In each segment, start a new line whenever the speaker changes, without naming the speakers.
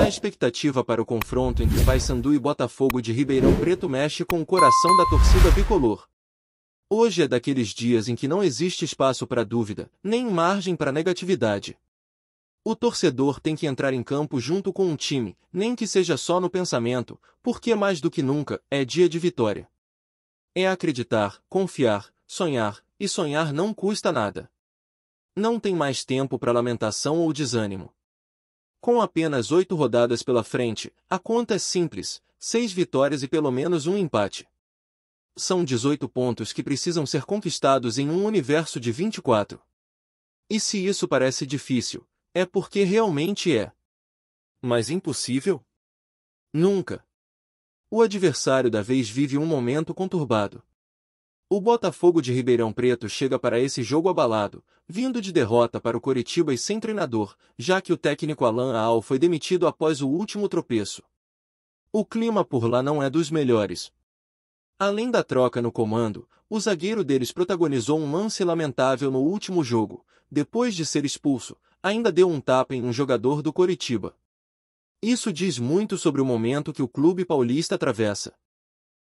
A expectativa para o confronto entre Paysandu e Botafogo de Ribeirão Preto mexe com o coração da torcida bicolor. Hoje é daqueles dias em que não existe espaço para dúvida, nem margem para negatividade. O torcedor tem que entrar em campo junto com um time, nem que seja só no pensamento, porque mais do que nunca, é dia de vitória. É acreditar, confiar, sonhar, e sonhar não custa nada. Não tem mais tempo para lamentação ou desânimo. Com apenas 8 rodadas pela frente, a conta é simples, 6 vitórias e pelo menos um empate. São 18 pontos que precisam ser conquistados em um universo de 24. E se isso parece difícil, é porque realmente é. Mas impossível? Nunca. O adversário da vez vive um momento conturbado. O Botafogo de Ribeirão Preto chega para esse jogo abalado, vindo de derrota para o Coritiba e sem treinador, já que o técnico Alan Al foi demitido após o último tropeço. O clima por lá não é dos melhores. Além da troca no comando, o zagueiro deles protagonizou um lance lamentável no último jogo. Depois de ser expulso, ainda deu um tapa em um jogador do Coritiba. Isso diz muito sobre o momento que o clube paulista atravessa.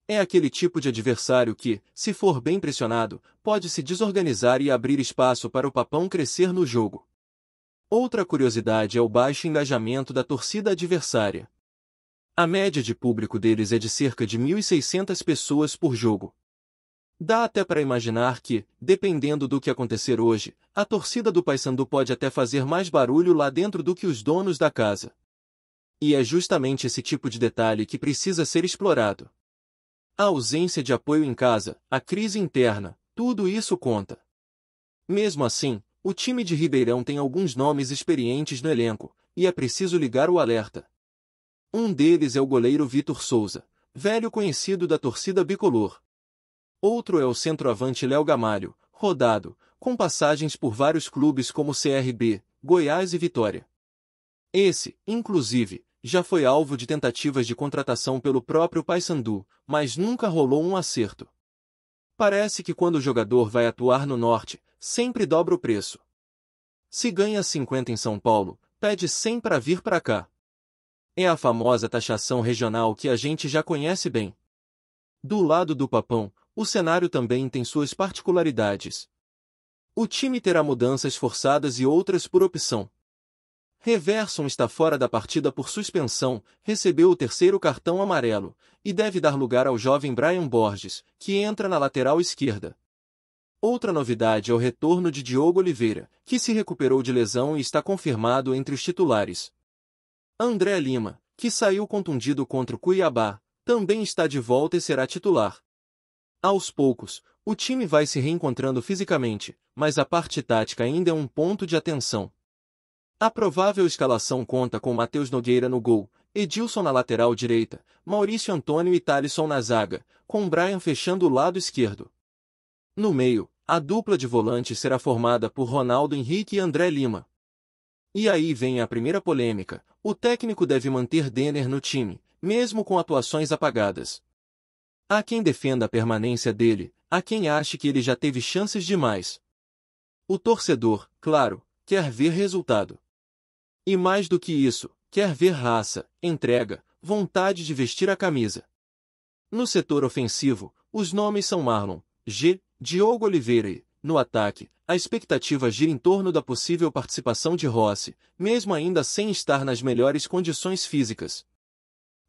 É aquele tipo de adversário que, se for bem pressionado, pode se desorganizar e abrir espaço para o Papão crescer no jogo. Outra curiosidade é o baixo engajamento da torcida adversária. A média de público deles é de cerca de 1.600 pessoas por jogo. Dá até para imaginar que, dependendo do que acontecer hoje, a torcida do Paysandu pode até fazer mais barulho lá dentro do que os donos da casa. E é justamente esse tipo de detalhe que precisa ser explorado. A ausência de apoio em casa, a crise interna, tudo isso conta. Mesmo assim, o time de Ribeirão tem alguns nomes experientes no elenco, e é preciso ligar o alerta. Um deles é o goleiro Vitor Souza, velho conhecido da torcida bicolor. Outro é o centroavante Léo Gamalho, rodado, com passagens por vários clubes como CRB, Goiás e Vitória. Esse, inclusive, já foi alvo de tentativas de contratação pelo próprio Paysandu, mas nunca rolou um acerto. Parece que quando o jogador vai atuar no norte, sempre dobra o preço. Se ganha 50 em São Paulo, pede 100 para vir para cá. É a famosa taxação regional que a gente já conhece bem. Do lado do Papão, o cenário também tem suas particularidades. O time terá mudanças forçadas e outras por opção. Reverson está fora da partida por suspensão, recebeu o 3º cartão amarelo, e deve dar lugar ao jovem Brian Borges, que entra na lateral esquerda. Outra novidade é o retorno de Diogo Oliveira, que se recuperou de lesão e está confirmado entre os titulares. André Lima, que saiu contundido contra o Cuiabá, também está de volta e será titular. Aos poucos, o time vai se reencontrando fisicamente, mas a parte tática ainda é um ponto de atenção. A provável escalação conta com Matheus Nogueira no gol, Edilson na lateral direita, Maurício Antônio e Thalisson na zaga, com Brian fechando o lado esquerdo. No meio, a dupla de volantes será formada por Ronaldo Henrique e André Lima. E aí vem a primeira polêmica: o técnico deve manter Denner no time, mesmo com atuações apagadas. Há quem defenda a permanência dele, há quem ache que ele já teve chances demais. O torcedor, claro, quer ver resultado. E mais do que isso, quer ver raça, entrega, vontade de vestir a camisa. No setor ofensivo, os nomes são Marlon, Diogo Oliveira e, no ataque, a expectativa gira em torno da possível participação de Rossi, mesmo ainda sem estar nas melhores condições físicas.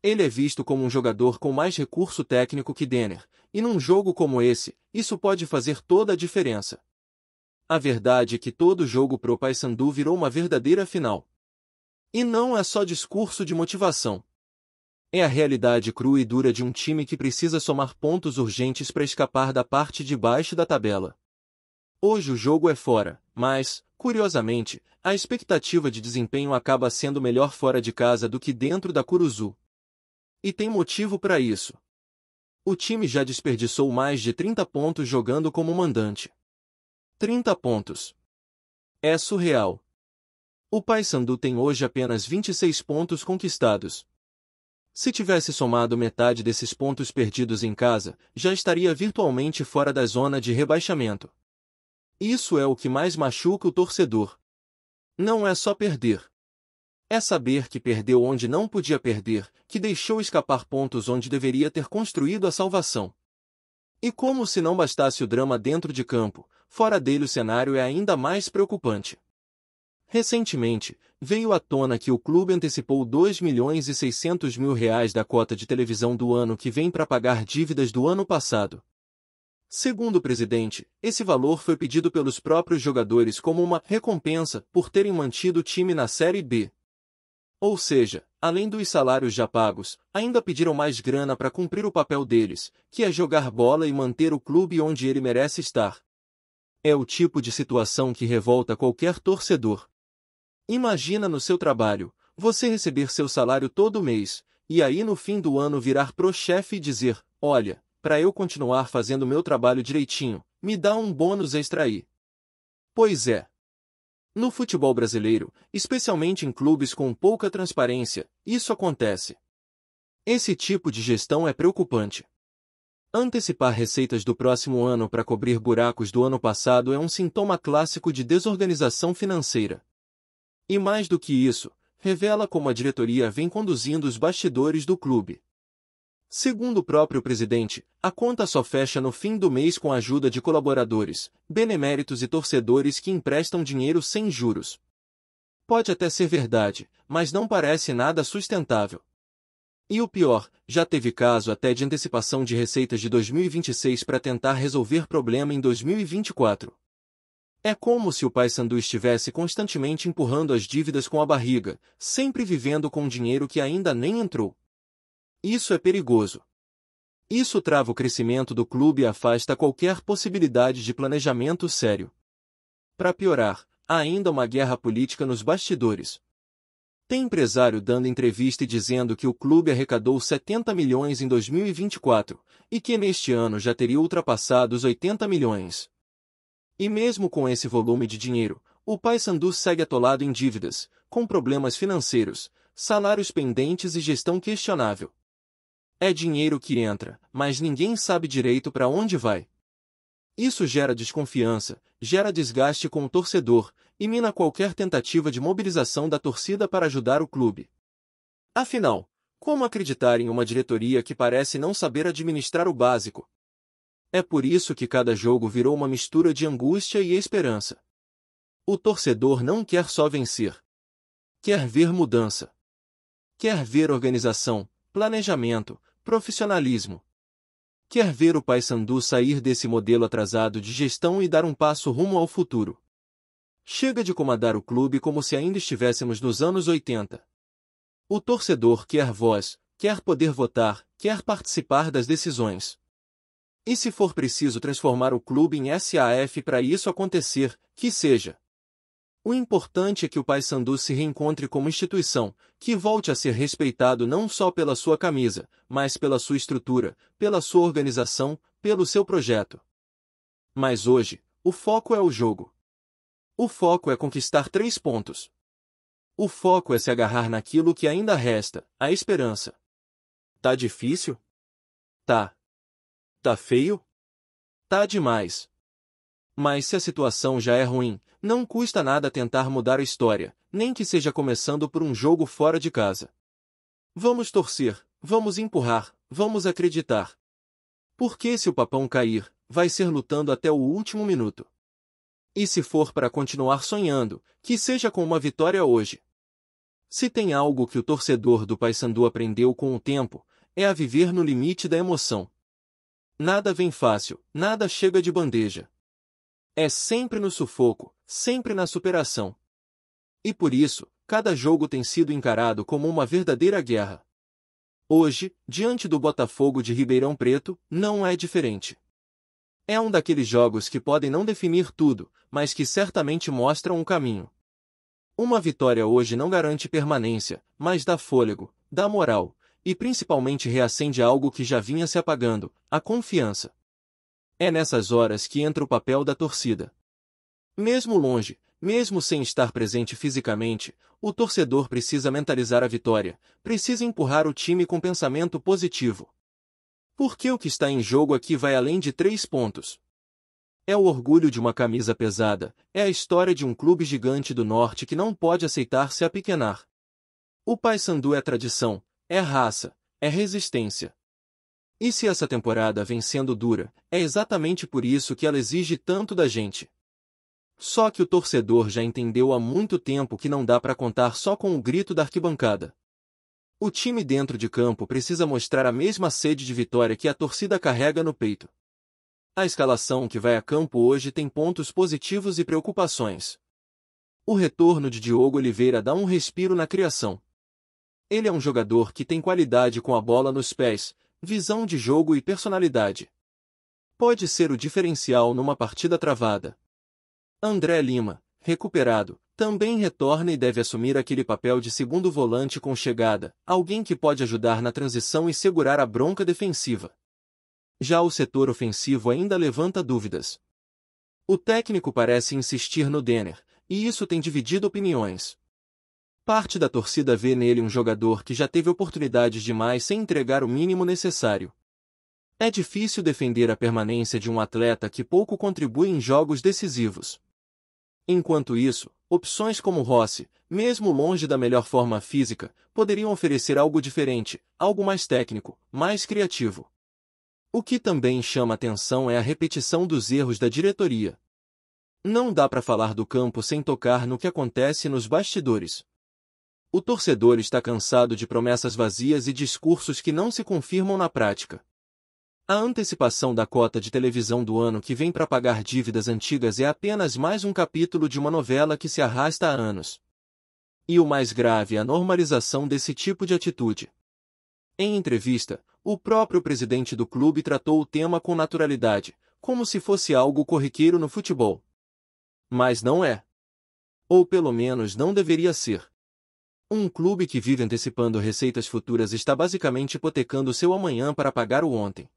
Ele é visto como um jogador com mais recurso técnico que Denner, e num jogo como esse, isso pode fazer toda a diferença. A verdade é que todo jogo pro Paysandu virou uma verdadeira final. E não é só discurso de motivação. É a realidade crua e dura de um time que precisa somar pontos urgentes para escapar da parte de baixo da tabela. Hoje o jogo é fora, mas, curiosamente, a expectativa de desempenho acaba sendo melhor fora de casa do que dentro da Curuzu. E tem motivo para isso. O time já desperdiçou mais de 30 pontos jogando como mandante. 30 pontos. É surreal. O Paysandu tem hoje apenas 26 pontos conquistados. Se tivesse somado metade desses pontos perdidos em casa, já estaria virtualmente fora da zona de rebaixamento. Isso é o que mais machuca o torcedor. Não é só perder. É saber que perdeu onde não podia perder, que deixou escapar pontos onde deveria ter construído a salvação. E como se não bastasse o drama dentro de campo, fora dele o cenário é ainda mais preocupante. Recentemente, veio à tona que o clube antecipou R$ 2.600.000 da cota de televisão do ano que vem para pagar dívidas do ano passado. Segundo o presidente, esse valor foi pedido pelos próprios jogadores como uma recompensa por terem mantido o time na Série B. Ou seja, além dos salários já pagos, ainda pediram mais grana para cumprir o papel deles, que é jogar bola e manter o clube onde ele merece estar. É o tipo de situação que revolta qualquer torcedor. Imagina no seu trabalho, você receber seu salário todo mês, e aí no fim do ano virar pro chefe e dizer, olha, para eu continuar fazendo meu trabalho direitinho, me dá um bônus extra aí. Pois é. No futebol brasileiro, especialmente em clubes com pouca transparência, isso acontece. Esse tipo de gestão é preocupante. Antecipar receitas do próximo ano para cobrir buracos do ano passado é um sintoma clássico de desorganização financeira. E mais do que isso, revela como a diretoria vem conduzindo os bastidores do clube. Segundo o próprio presidente, a conta só fecha no fim do mês com a ajuda de colaboradores, beneméritos e torcedores que emprestam dinheiro sem juros. Pode até ser verdade, mas não parece nada sustentável. E o pior, já teve caso até de antecipação de receitas de 2026 para tentar resolver problema em 2024. É como se o Paysandu estivesse constantemente empurrando as dívidas com a barriga, sempre vivendo com dinheiro que ainda nem entrou. Isso é perigoso. Isso trava o crescimento do clube e afasta qualquer possibilidade de planejamento sério. Para piorar, há ainda uma guerra política nos bastidores. Tem empresário dando entrevista e dizendo que o clube arrecadou 70 milhões em 2024, e que neste ano já teria ultrapassado os 80 milhões. E mesmo com esse volume de dinheiro, o Paysandu segue atolado em dívidas, com problemas financeiros, salários pendentes e gestão questionável. É dinheiro que entra, mas ninguém sabe direito para onde vai. Isso gera desconfiança, gera desgaste com o torcedor, e mina qualquer tentativa de mobilização da torcida para ajudar o clube. Afinal, como acreditar em uma diretoria que parece não saber administrar o básico? É por isso que cada jogo virou uma mistura de angústia e esperança. O torcedor não quer só vencer. Quer ver mudança. Quer ver organização, planejamento, profissionalismo. Quer ver o Paysandu sair desse modelo atrasado de gestão e dar um passo rumo ao futuro. Chega de comandar o clube como se ainda estivéssemos nos anos 80. O torcedor quer voz, quer poder votar, quer participar das decisões. E se for preciso transformar o clube em SAF para isso acontecer, que seja. O importante é que o Paysandu se reencontre como instituição, que volte a ser respeitado não só pela sua camisa, mas pela sua estrutura, pela sua organização, pelo seu projeto. Mas hoje, o foco é o jogo. O foco é conquistar 3 pontos. O foco é se agarrar naquilo que ainda resta, a esperança. Tá difícil? Tá. Tá feio? Tá demais. Mas se a situação já é ruim, não custa nada tentar mudar a história, nem que seja começando por um jogo fora de casa. Vamos torcer, vamos empurrar, vamos acreditar. Porque se o papão cair, vai ser lutando até o último minuto. E se for para continuar sonhando, que seja com uma vitória hoje. Se tem algo que o torcedor do Paysandu aprendeu com o tempo, é a viver no limite da emoção. Nada vem fácil, nada chega de bandeja. É sempre no sufoco, sempre na superação. E por isso, cada jogo tem sido encarado como uma verdadeira guerra. Hoje, diante do Botafogo de Ribeirão Preto, não é diferente. É um daqueles jogos que podem não definir tudo, mas que certamente mostram um caminho. Uma vitória hoje não garante permanência, mas dá fôlego, dá moral, e principalmente reacende algo que já vinha se apagando, a confiança. É nessas horas que entra o papel da torcida. Mesmo longe, mesmo sem estar presente fisicamente, o torcedor precisa mentalizar a vitória, precisa empurrar o time com pensamento positivo. Porque o que está em jogo aqui vai além de 3 pontos. É o orgulho de uma camisa pesada, é a história de um clube gigante do norte que não pode aceitar se apequenar. O Paysandu é tradição, é raça, é resistência. E se essa temporada vem sendo dura, é exatamente por isso que ela exige tanto da gente. Só que o torcedor já entendeu há muito tempo que não dá para contar só com o grito da arquibancada. O time dentro de campo precisa mostrar a mesma sede de vitória que a torcida carrega no peito. A escalação que vai a campo hoje tem pontos positivos e preocupações. O retorno de Diogo Oliveira dá um respiro na criação. Ele é um jogador que tem qualidade com a bola nos pés, visão de jogo e personalidade. Pode ser o diferencial numa partida travada. André Lima, recuperado, também retorna e deve assumir aquele papel de segundo volante com chegada, alguém que pode ajudar na transição e segurar a bronca defensiva. Já o setor ofensivo ainda levanta dúvidas. O técnico parece insistir no Denner, e isso tem dividido opiniões. Parte da torcida vê nele um jogador que já teve oportunidades demais sem entregar o mínimo necessário. É difícil defender a permanência de um atleta que pouco contribui em jogos decisivos. Enquanto isso, opções como Rossi, mesmo longe da melhor forma física, poderiam oferecer algo diferente, algo mais técnico, mais criativo. O que também chama atenção é a repetição dos erros da diretoria. Não dá para falar do campo sem tocar no que acontece nos bastidores. O torcedor está cansado de promessas vazias e discursos que não se confirmam na prática. A antecipação da cota de televisão do ano que vem para pagar dívidas antigas é apenas mais um capítulo de uma novela que se arrasta há anos. E o mais grave é a normalização desse tipo de atitude. Em entrevista, o próprio presidente do clube tratou o tema com naturalidade, como se fosse algo corriqueiro no futebol. Mas não é. Ou pelo menos não deveria ser. Um clube que vive antecipando receitas futuras está basicamente hipotecando seu amanhã para pagar o ontem.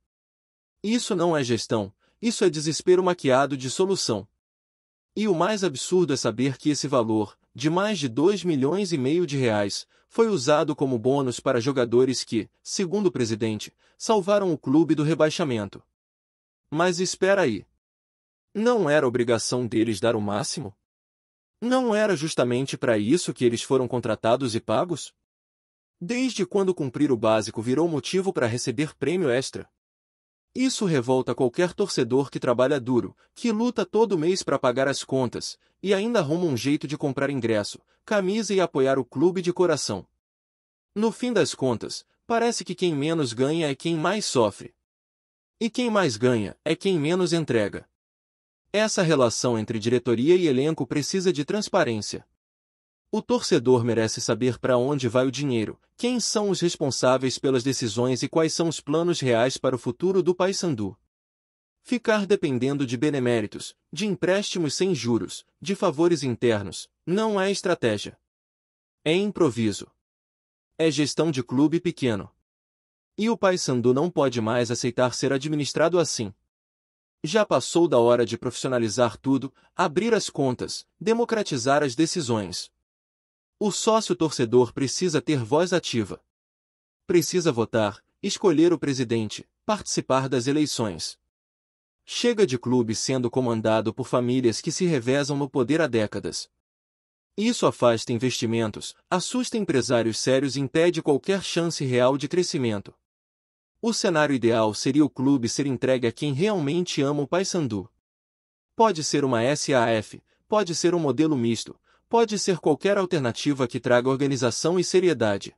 Isso não é gestão, isso é desespero maquiado de solução. E o mais absurdo é saber que esse valor, de mais de 2,5 milhões de reais, foi usado como bônus para jogadores que, segundo o presidente, salvaram o clube do rebaixamento. Mas espera aí. Não era obrigação deles dar o máximo? Não era justamente para isso que eles foram contratados e pagos? Desde quando cumprir o básico virou motivo para receber prêmio extra? Isso revolta qualquer torcedor que trabalha duro, que luta todo mês para pagar as contas, e ainda arruma um jeito de comprar ingresso, camisa e apoiar o clube de coração. No fim das contas, parece que quem menos ganha é quem mais sofre. E quem mais ganha é quem menos entrega. Essa relação entre diretoria e elenco precisa de transparência. O torcedor merece saber para onde vai o dinheiro, quem são os responsáveis pelas decisões e quais são os planos reais para o futuro do Paysandu. Ficar dependendo de beneméritos, de empréstimos sem juros, de favores internos, não é estratégia. É improviso. É gestão de clube pequeno. E o Paysandu não pode mais aceitar ser administrado assim. Já passou da hora de profissionalizar tudo, abrir as contas, democratizar as decisões. O sócio-torcedor precisa ter voz ativa. Precisa votar, escolher o presidente, participar das eleições. Chega de clube sendo comandado por famílias que se revezam no poder há décadas. Isso afasta investimentos, assusta empresários sérios e impede qualquer chance real de crescimento. O cenário ideal seria o clube ser entregue a quem realmente ama o Paysandu. Pode ser uma SAF, pode ser um modelo misto, pode ser qualquer alternativa que traga organização e seriedade.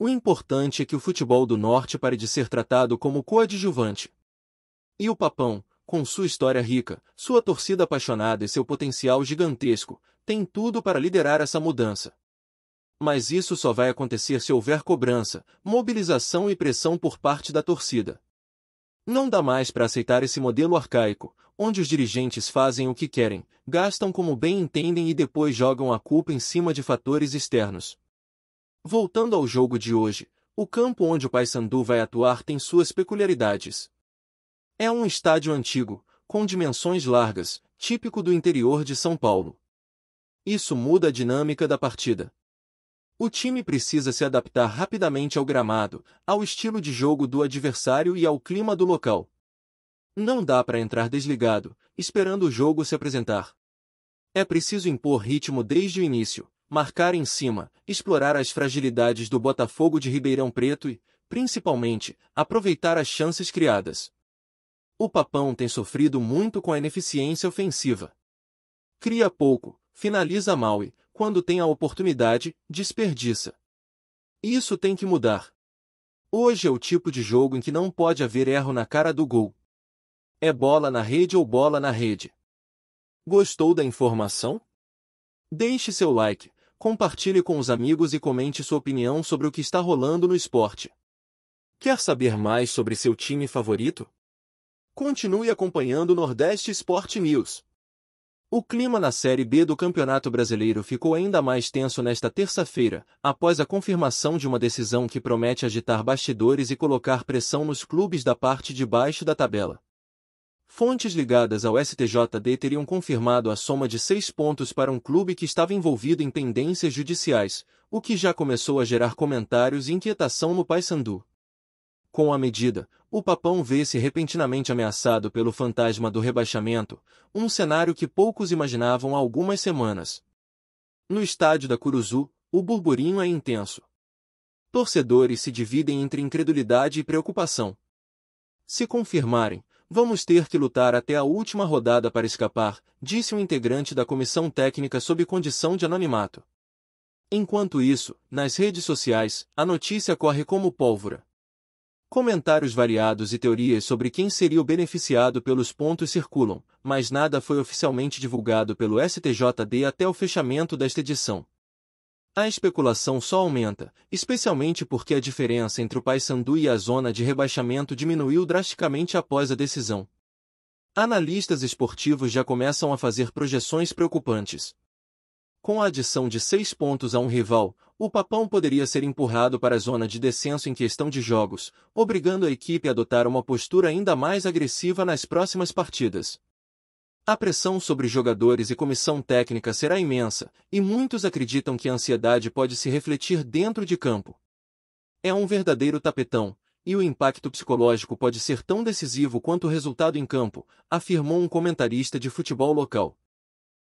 O importante é que o futebol do Norte pare de ser tratado como coadjuvante. E o Papão, com sua história rica, sua torcida apaixonada e seu potencial gigantesco, tem tudo para liderar essa mudança. Mas isso só vai acontecer se houver cobrança, mobilização e pressão por parte da torcida. Não dá mais para aceitar esse modelo arcaico, onde os dirigentes fazem o que querem, gastam como bem entendem e depois jogam a culpa em cima de fatores externos. Voltando ao jogo de hoje, o campo onde o Paysandu vai atuar tem suas peculiaridades. É um estádio antigo, com dimensões largas, típico do interior de São Paulo. Isso muda a dinâmica da partida. O time precisa se adaptar rapidamente ao gramado, ao estilo de jogo do adversário e ao clima do local. Não dá para entrar desligado, esperando o jogo se apresentar. É preciso impor ritmo desde o início, marcar em cima, explorar as fragilidades do Botafogo de Ribeirão Preto e, principalmente, aproveitar as chances criadas. O Papão tem sofrido muito com a ineficiência ofensiva. Cria pouco, finaliza mal e, quando tem a oportunidade, desperdiça. Isso tem que mudar. Hoje é o tipo de jogo em que não pode haver erro na cara do gol. É bola na rede ou bola na rede. Gostou da informação? Deixe seu like, compartilhe com os amigos e comente sua opinião sobre o que está rolando no esporte. Quer saber mais sobre seu time favorito? Continue acompanhando o Nordeste Sport News. O clima na Série B do Campeonato Brasileiro ficou ainda mais tenso nesta terça-feira, após a confirmação de uma decisão que promete agitar bastidores e colocar pressão nos clubes da parte de baixo da tabela. Fontes ligadas ao STJD teriam confirmado a soma de 6 pontos para um clube que estava envolvido em pendências judiciais, o que já começou a gerar comentários e inquietação no Paysandu. Com a medida, o Papão vê-se repentinamente ameaçado pelo fantasma do rebaixamento, um cenário que poucos imaginavam há algumas semanas. No estádio da Curuzu, o burburinho é intenso. Torcedores se dividem entre incredulidade e preocupação. Se confirmarem, vamos ter que lutar até a última rodada para escapar, disse um integrante da comissão técnica sob condição de anonimato. Enquanto isso, nas redes sociais, a notícia corre como pólvora. Comentários variados e teorias sobre quem seria o beneficiado pelos pontos circulam, mas nada foi oficialmente divulgado pelo STJD até o fechamento desta edição. A especulação só aumenta, especialmente porque a diferença entre o Paysandu e a zona de rebaixamento diminuiu drasticamente após a decisão. Analistas esportivos já começam a fazer projeções preocupantes. Com a adição de 6 pontos a um rival, o Papão poderia ser empurrado para a zona de descenso em questão de jogos, obrigando a equipe a adotar uma postura ainda mais agressiva nas próximas partidas. A pressão sobre jogadores e comissão técnica será imensa, e muitos acreditam que a ansiedade pode se refletir dentro de campo. É um verdadeiro tapetão, e o impacto psicológico pode ser tão decisivo quanto o resultado em campo, afirmou um comentarista de futebol local.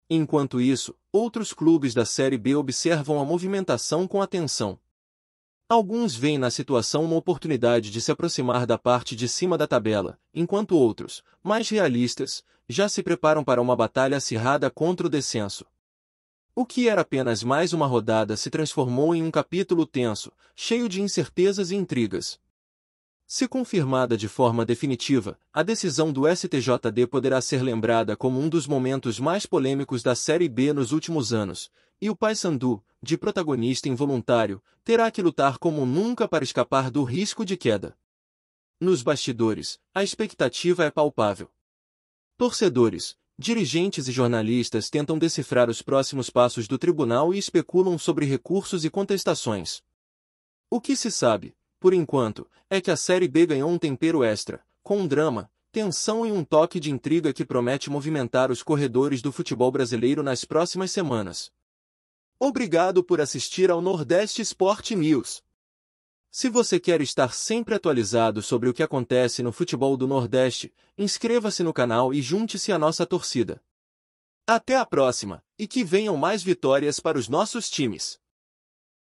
Enquanto isso, outros clubes da Série B observam a movimentação com atenção. Alguns veem na situação uma oportunidade de se aproximar da parte de cima da tabela, enquanto outros, mais realistas, já se preparam para uma batalha acirrada contra o descenso. O que era apenas mais uma rodada se transformou em um capítulo tenso, cheio de incertezas e intrigas. Se confirmada de forma definitiva, a decisão do STJD poderá ser lembrada como um dos momentos mais polêmicos da Série B nos últimos anos, e o Paysandu, de protagonista involuntário, terá que lutar como nunca para escapar do risco de queda. Nos bastidores, a expectativa é palpável. Torcedores, dirigentes e jornalistas tentam decifrar os próximos passos do tribunal e especulam sobre recursos e contestações. O que se sabe, por enquanto, é que a Série B ganhou um tempero extra, com drama, tensão e um toque de intriga que promete movimentar os corredores do futebol brasileiro nas próximas semanas. Obrigado por assistir ao Nordeste Sport News. Se você quer estar sempre atualizado sobre o que acontece no futebol do Nordeste, inscreva-se no canal e junte-se à nossa torcida. Até a próxima, e que venham mais vitórias para os nossos times.